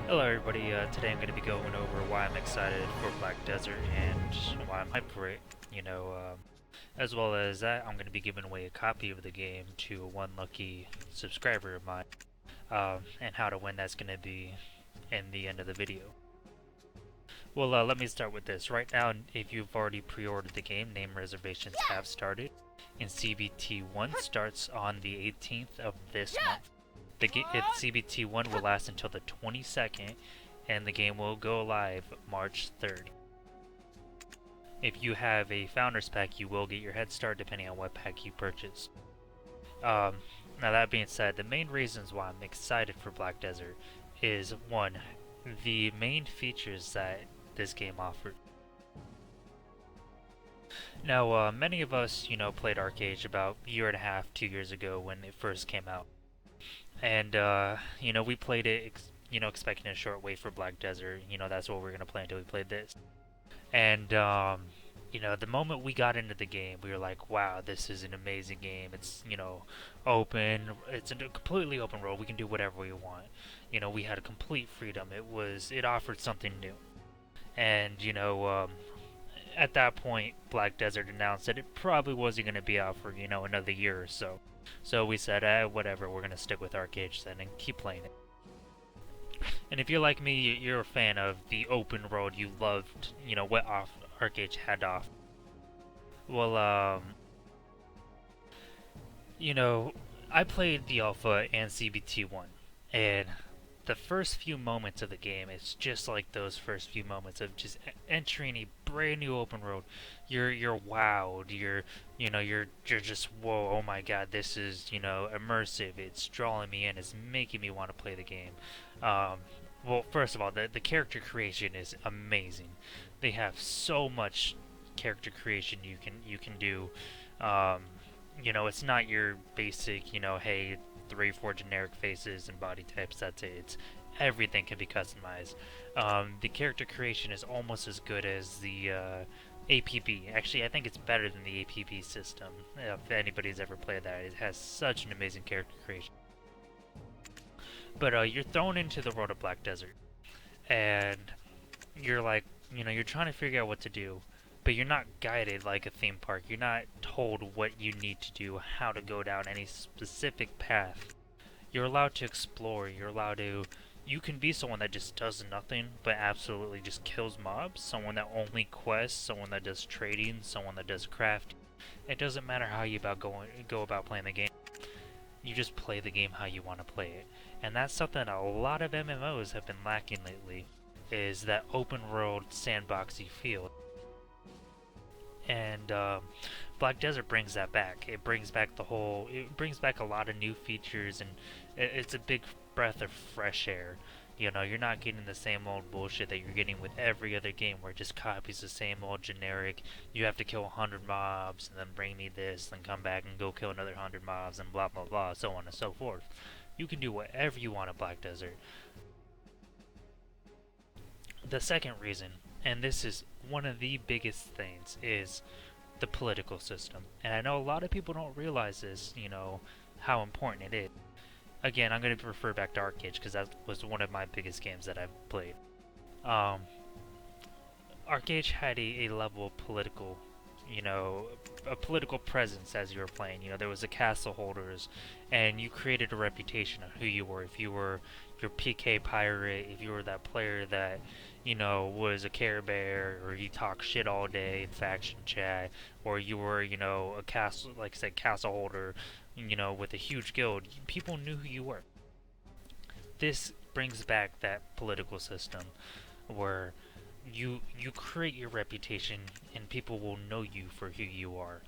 Hello everybody, today I'm going to be going over why I'm excited for Black Desert and why I'm hyped for it, as well as that I'm going to be giving away a copy of the game to one lucky subscriber of mine, and how to win that's going to be in the end of the video. Well, let me start with this. Right now, if you've already pre-ordered the game, name reservations have started, and CBT1 starts on the 18th of this month. CBT1 will last until the 22nd, and the game will go live March 3rd. If you have a Founders Pack, you will get your head start depending on what pack you purchase. Now that being said, the main reasons why I'm excited for Black Desert is, one, the main features that this game offers. Now, many of us, played Arcade about a year and a half, 2 years ago when it first came out. And, we played it, expecting a short wait for Black Desert. That's what we were going to play until we played this. And, the moment we got into the game, we were like, wow, this is an amazing game. It's, open. It's a completely open world. We can do whatever we want. We had a complete freedom. It offered something new. And, at that point, Black Desert announced that it probably wasn't going to be out for, another year or so. So we said, whatever, we're going to stick with Arcade then and keep playing it. And if you're like me, you're a fan of the open world, you loved, what Arcade had off. Well, I played the Alpha and CBT1, and the first few moments of the game, it's just like those first few moments of just entering a brand new open world. You're wowed. You're just, whoa, oh my god, this is, immersive. It's drawing me in. It's making me want to play the game. Well, first of all, the character creation is amazing. They have so much character creation you can do. It's not your basic, hey, 3-4 generic faces and body types. That's it. Everything can be customized. The character creation is almost as good as the APB. Actually, I think it's better than the APB system. If anybody's ever played that, it has such an amazing character creation. But you're thrown into the world of Black Desert, and you're like, you're trying to figure out what to do, but you're not guided like a theme park. You're not told what you need to do, how to go down any specific path. You're allowed to explore. You can be someone that just does nothing, but absolutely just kills mobs. Someone that only quests. Someone that does trading. Someone that does crafting. It doesn't matter how you go about playing the game. You just play the game how you want to play it. And that's something that a lot of MMOs have been lacking lately, is that open world sandboxy feel. And Black Desert brings that back. It brings back a lot of new features, and it's a big breath of fresh air. You're not getting the same old bullshit that you're getting with every other game where it just copies the same old generic, you have to kill 100 mobs, and then bring me this, then come back and go kill another 100 mobs, and blah blah blah, so on and so forth. You can do whatever you want at Black Desert. The second reason, and this is one of the biggest things, is the political system. And I know a lot of people don't realize this, how important it is. Again, I'm going to refer back to Arcade because that was one of my biggest games that I've played. Arcade had a level of political, a political presence as you were playing. There was the castle holders, and you created a reputation of who you were. If you were your PK pirate, if you were that player that, was a Care Bear, or you talk shit all day in faction chat, or you were, a castle, like I said, castle holder, with a huge guild, people knew who you were. This brings back that political system where you create your reputation and people will know you for who you are.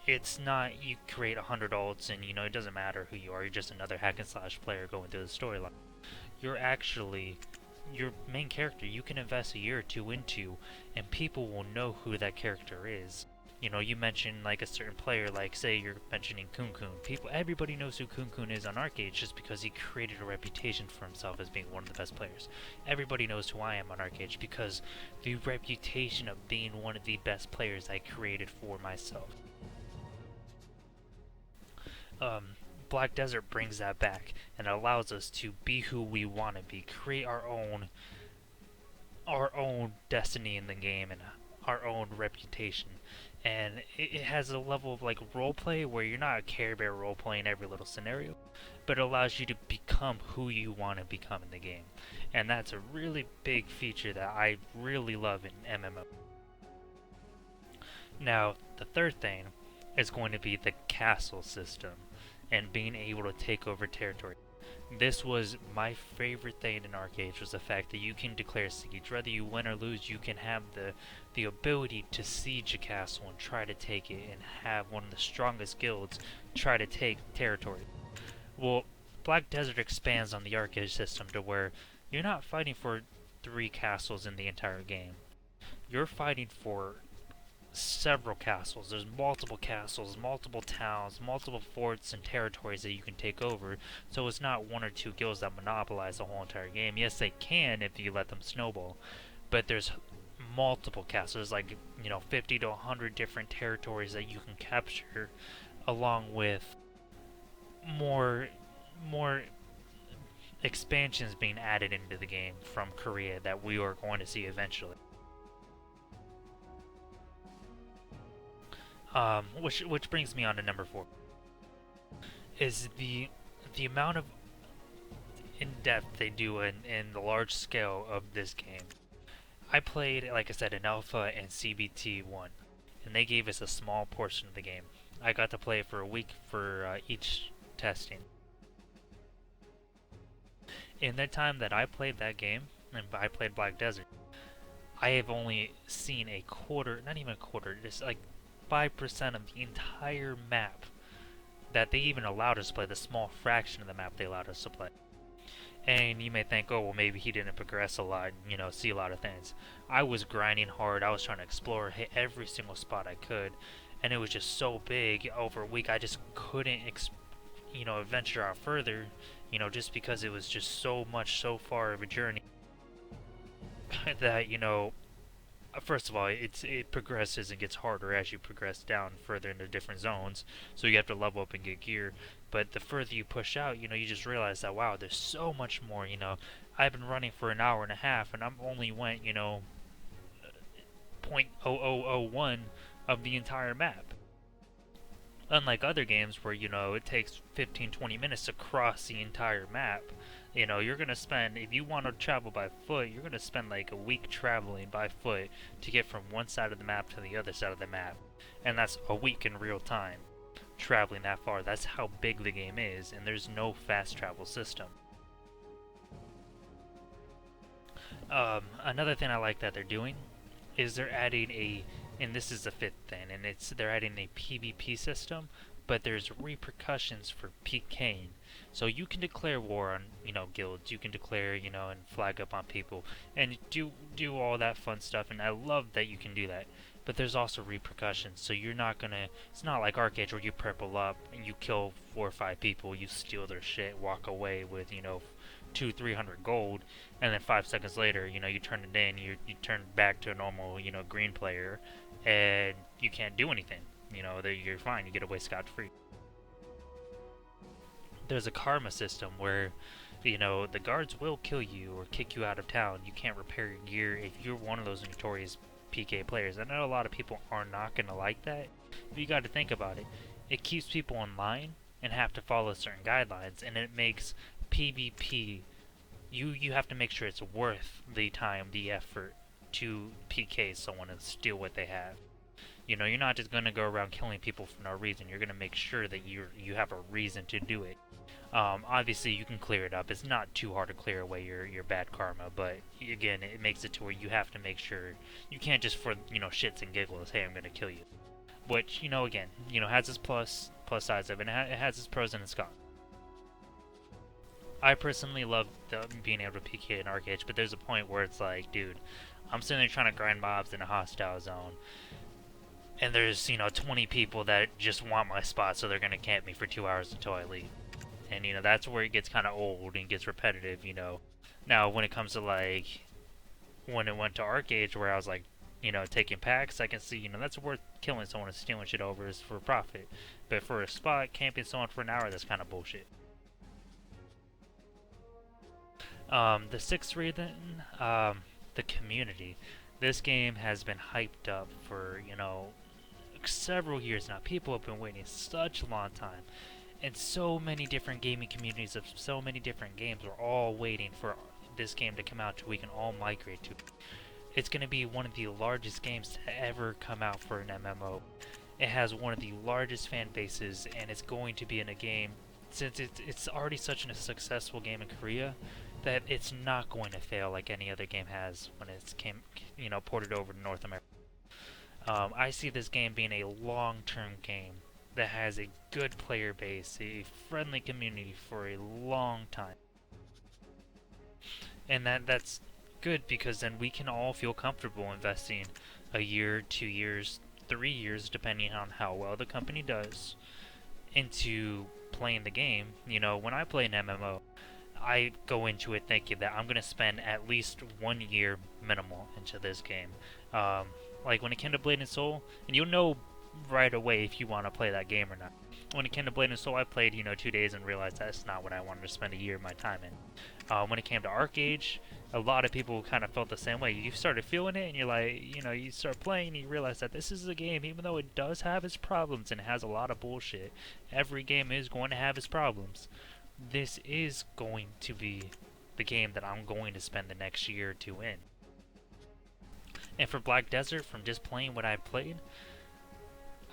It's not you create 100 ults and it doesn't matter who you are, you're just another hack and slash player going through the storyline. You're actually your main character you can invest a year or two into, and people will know who that character is. You mentioned like a certain player, like say you're mentioning Kun. Everybody knows who Kun is on Arcade just because he created a reputation for himself as being one of the best players. Everybody knows who I am on Arcade because the reputation of being one of the best players I created for myself. Black Desert brings that back and allows us to be who we want to be, create our own destiny in the game and our own reputation. And it has a level of like role play where you're not a Care Bear role playing every little scenario, but it allows you to become who you want to become in the game. And that's a really big feature that I really love in MMO. Now, the third thing is going to be the castle system and being able to take over territory. This was my favorite thing in Arcade, was the fact that you can declare siege. Whether you win or lose, you can have the ability to siege a castle and try to take it, and have one of the strongest guilds try to take territory. Well, Black Desert expands on the arcade system to where you're not fighting for 3 castles in the entire game. You're fighting for several castles. There's multiple castles, multiple towns, multiple forts and territories that you can take over. So it's not 1 or 2 guilds that monopolize the whole entire game. Yes, they can if you let them snowball, but there's multiple castles, like 50 to 100 different territories that you can capture, along with more expansions being added into the game from Korea that we are going to see eventually. Which brings me on to number 4, is the amount of in-depth they do in the large scale of this game. I played, like I said, in Alpha and CBT1, and they gave us a small portion of the game. I got to play it for a week for each testing. In the time that I played that game, and I played Black Desert, I have only seen a quarter, not even a quarter, just like 5% of the entire map that they even allowed us to play, the small fraction of the map they allowed us to play. And you may think, oh, well, maybe he didn't progress a lot, see a lot of things. I was grinding hard, I was trying to explore, hit every single spot I could, and it was just so big over a week, I just couldn't, venture out further, just because it was just so much, so far of a journey that, first of all, it progresses and gets harder as you progress down further into different zones, so you have to level up and get gear. But the further you push out, you just realize that, wow, there's so much more. I've been running for an hour and a half, and I'm only went 0.0001 of the entire map. Unlike other games where it takes 15-20 minutes to cross the entire map. You're going to spend, if you want to travel by foot, you're going to spend like a week traveling by foot to get from one side of the map to the other side of the map. And that's a week in real time, traveling that far. That's how big the game is, and there's no fast travel system. Another thing I like that they're doing is they're adding and this is the 5th thing, and they're adding a PvP system, but there's repercussions for PKing. So you can declare war on, guilds, you can declare, and flag up on people, and do all that fun stuff, and I love that you can do that. But there's also repercussions, so you're not gonna, it's not like Arcade where you purple up, and you kill 4 or 5 people, you steal their shit, walk away with, 200-300 gold, and then 5 seconds later, you turn it in, you turn back to a normal, green player, and you can't do anything. You're fine, you get away scot-free. There's a karma system where, the guards will kill you or kick you out of town. You can't repair your gear if you're one of those notorious PK players. I know a lot of people are not going to like that, but you got to think about it. It keeps people in line and have to follow certain guidelines, and it makes PvP, you have to make sure it's worth the time, the effort to PK someone and steal what they have. You're not just going to go around killing people for no reason. You're going to make sure that you have a reason to do it. Obviously, you can clear it up. It's not too hard to clear away your bad karma, but again, it makes it to where you have to make sure you can't just for shits and giggles, hey, I'm going to kill you. Which again, has its plus sides of it. And it has its pros and its cons. I personally love being able to PK in Arcade, but there's a point where it's like, dude, I'm sitting there trying to grind mobs in a hostile zone, and there's 20 people that just want my spot, so they're gonna camp me for 2 hours until I leave. And that's where it gets kind of old and gets repetitive. Now when it comes to like when it went to Arcade, where I was like taking packs, I can see, that's worth killing someone and stealing shit over is for profit. But for a spot, camping someone for an hour, that's kind of bullshit. The sixth reason, the community. This game has been hyped up for, several years now. People have been waiting such a long time. And so many different gaming communities of so many different games are all waiting for this game to come out so we can all migrate to. It's going to be one of the largest games to ever come out for an MMO. It has one of the largest fan bases, and it's going to be in a game, since it's already such a successful game in Korea, that it's not going to fail like any other game has when it's ported over to North America. I see this game being a long-term game that has a good player base, a friendly community for a long time. And that's good because then we can all feel comfortable investing a year, 2 years, 3 years, depending on how well the company does, into playing the game. When I play an MMO, I go into it thinking that I'm going to spend at least 1 year minimal into this game. Like when it came to Blade and Soul, and you'll know right away if you want to play that game or not. When it came to Blade and Soul, I played 2 days and realized that's not what I wanted to spend a year of my time in. When it came to ArcAge, a lot of people kind of felt the same way. You started feeling it and you're like, you start playing and you realize that this is a game, even though it does have its problems and it has a lot of bullshit. Every game is going to have its problems. This is going to be the game that I'm going to spend the next year or two in. And for Black Desert, from just playing what I've played,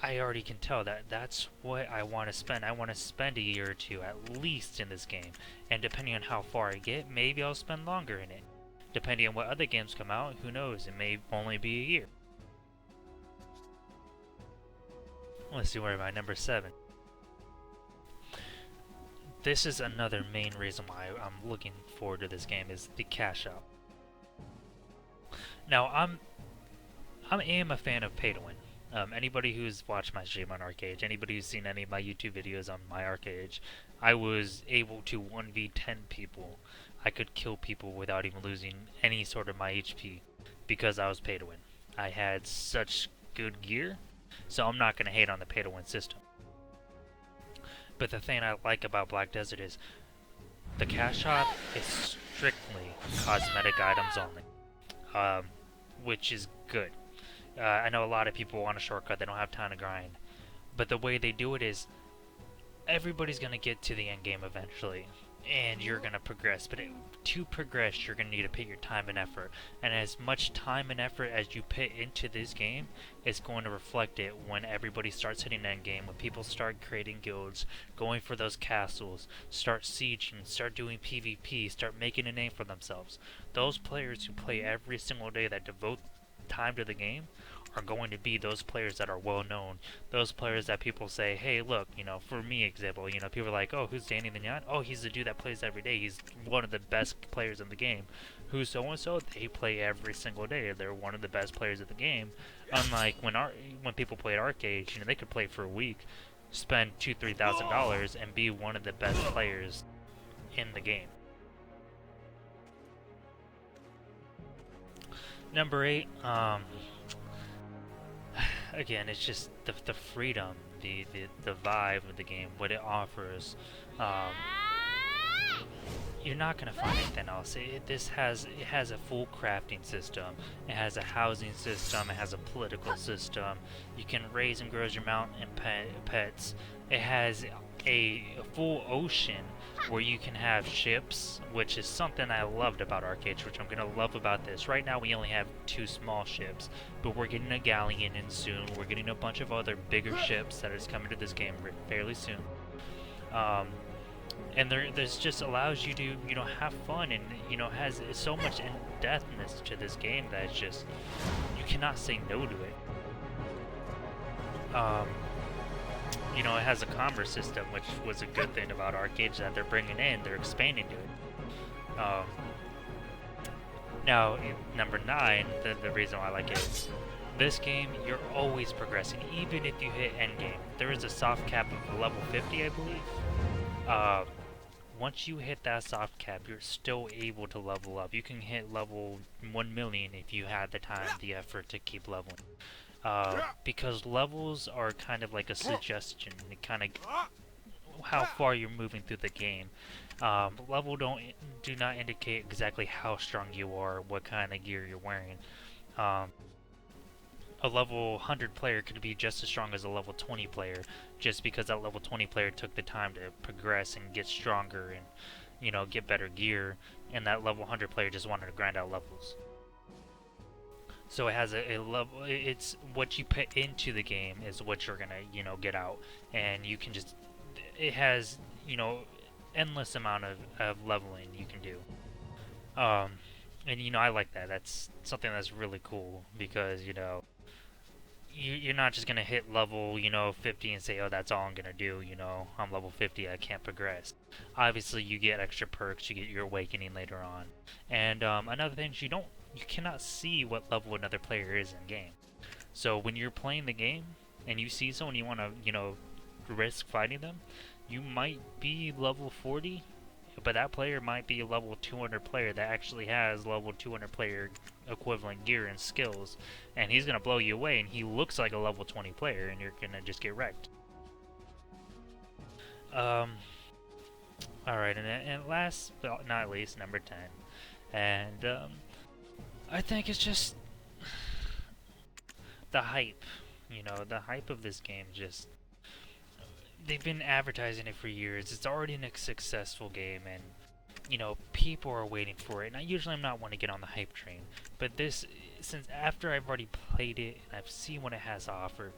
I already can tell that that's what I want to spend. I want to spend a year or two at least in this game. And depending on how far I get, maybe I'll spend longer in it. Depending on what other games come out, who knows, it may only be a year. Let's see, where am I? Number 7. This is another main reason why I'm looking forward to this game, is the cash out. Now, I am a fan of pay to win. Anybody who's watched my stream on ArcAge, anybody who's seen any of my YouTube videos on my ArcAge, I was able to 1v10 people. I could kill people without even losing any sort of my HP because I was pay to win. I had such good gear, so I'm not going to hate on the pay to win system. But the thing I like about Black Desert is the cash shop is strictly cosmetic items only, which is good. I know a lot of people want a shortcut, they don't have time to grind. But the way they do it is, everybody's going to get to the end game eventually, and you're going to progress. But to progress, you're going to need to put your time and effort. And as much time and effort as you put into this game, it's going to reflect it when everybody starts hitting end game, when people start creating guilds, going for those castles, start sieging, start doing PvP, start making a name for themselves. Those players who play every single day, that devote time to the game, are going to be those players that are well known, those players that people say, hey, look, for me, example, people are like, oh, who's Dannythenyan? Oh, he's the dude that plays every day, he's one of the best players in the game. Who's so and so? They play every single day, they're one of the best players of the game. Unlike when people play at ArcAge, they could play for a week, spend $2,000-$3,000 and be one of the best players in the game. Number 8, again, it's just the freedom, the vibe of the game, what it offers. You're not gonna find anything else. It has a full crafting system. It has a housing system. It has a political system. You can raise and grow your mountain and pets. It has a full ocean where you can have ships, which is something I loved about ArcAge, which I'm going to love about this. Right now we only have 2 small ships, but we're getting a galleon in soon. We're getting a bunch of other bigger ships that is coming to this game fairly soon. And there's just allows you to, have fun, and, has so much in-depthness to this game that it's just, you cannot say no to it. It has a commerce system, which was a good thing about ArcAge that they're bringing in. They're expanding to it. Now, number 9, the reason why I like it is, this game, you're always progressing, even if you hit endgame. There is a soft cap of level 50, I believe. once you hit that soft cap, you're still able to level up. You can hit level 1 million if you had the time, the effort to keep leveling. Because levels are kind of like a suggestion, kind of how far you're moving through the game. Level do not indicate exactly how strong you are, what kind of gear you're wearing. A level 100 player could be just as strong as a level 20 player, just because that level 20 player took the time to progress and get stronger and, you know, get better gear, and that level 100 player just wanted to grind out levels. So it has a level. It's what you put into the game is what you're gonna, you know, get out, and you can just. It has, you know, endless amount of leveling you can do. And you know, I like that. That's something that's really cool because, you know, you're not just gonna hit level, you know, 50 and say, oh, that's all I'm gonna do. You know, I'm level 50, I can't progress. Obviously, you get extra perks. You get your awakening later on, and another thing is you cannot see what level another player is in game. So when you're playing the game and you see someone you want to, you know, risk fighting them, you might be level 40, but that player might be a level 200 player that actually has level 200 player equivalent gear and skills, and he's gonna blow you away, and he looks like a level 20 player, and you're gonna just get wrecked. Alright, and last but not least, number 10. And, I think it's just the hype. You know, the hype of this game just. They've been advertising it for years. It's already a successful game, and, you know, people are waiting for it. And usually I'm not one to get on the hype train, but this, since after I've already played it and I've seen what it has to offer,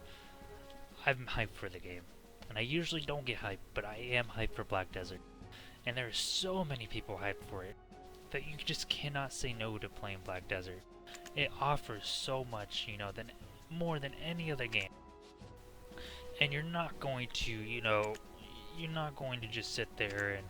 I'm hyped for the game. And I usually don't get hyped, but I am hyped for Black Desert. And there are so many people hyped for it that you just cannot say no to playing Black Desert. It offers so much, you know, more than any other game. And you're not going to, you know, you're not going to just sit there and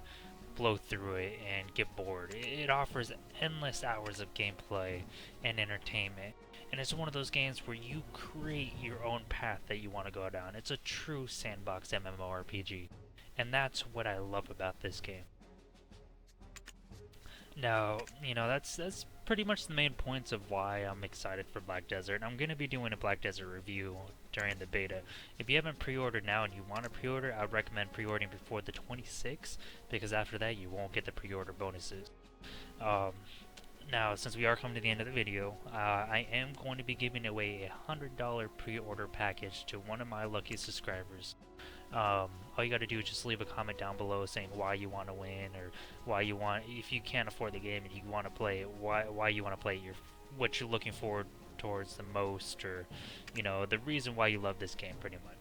blow through it and get bored. It offers endless hours of gameplay and entertainment. And it's one of those games where you create your own path that you want to go down. It's a true sandbox MMORPG. And that's what I love about this game. Now, you know, that's pretty much the main points of why I'm excited for Black Desert. I'm going to be doing a Black Desert review during the beta. If you haven't pre-ordered now and you want to pre-order, I would recommend pre-ordering before the 26th, because after that you won't get the pre-order bonuses. Now, since we are coming to the end of the video, I am going to be giving away a $100 pre-order package to one of my lucky subscribers. All you gotta do is just leave a comment down below saying why you want to win, or why you want, if you can't afford the game and you want to play it, why you want to play it, what you're looking forward towards the most, or, you know, the reason why you love this game, pretty much.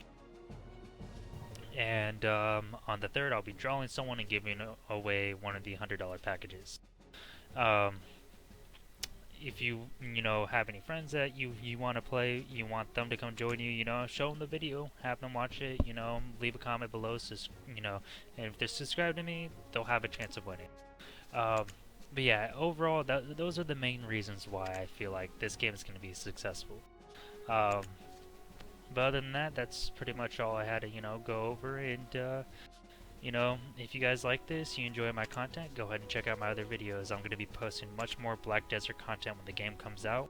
And on the 3rd, I'll be drawing someone and giving away one of the $100 packages. If you know, have any friends that you want to play, you want them to come join you, you know, show them the video, have them watch it, you know, leave a comment below, you know, and if they're subscribed to me, they'll have a chance of winning. But yeah, overall, those are the main reasons why I feel like this game is going to be successful. But other than that, that's pretty much all I had to, you know, go over. And you know, if you guys like this, you enjoy my content, go ahead and check out my other videos. I'm going to be posting much more Black Desert content when the game comes out,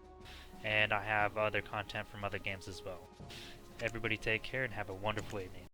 and I have other content from other games as well. Everybody take care and have a wonderful evening.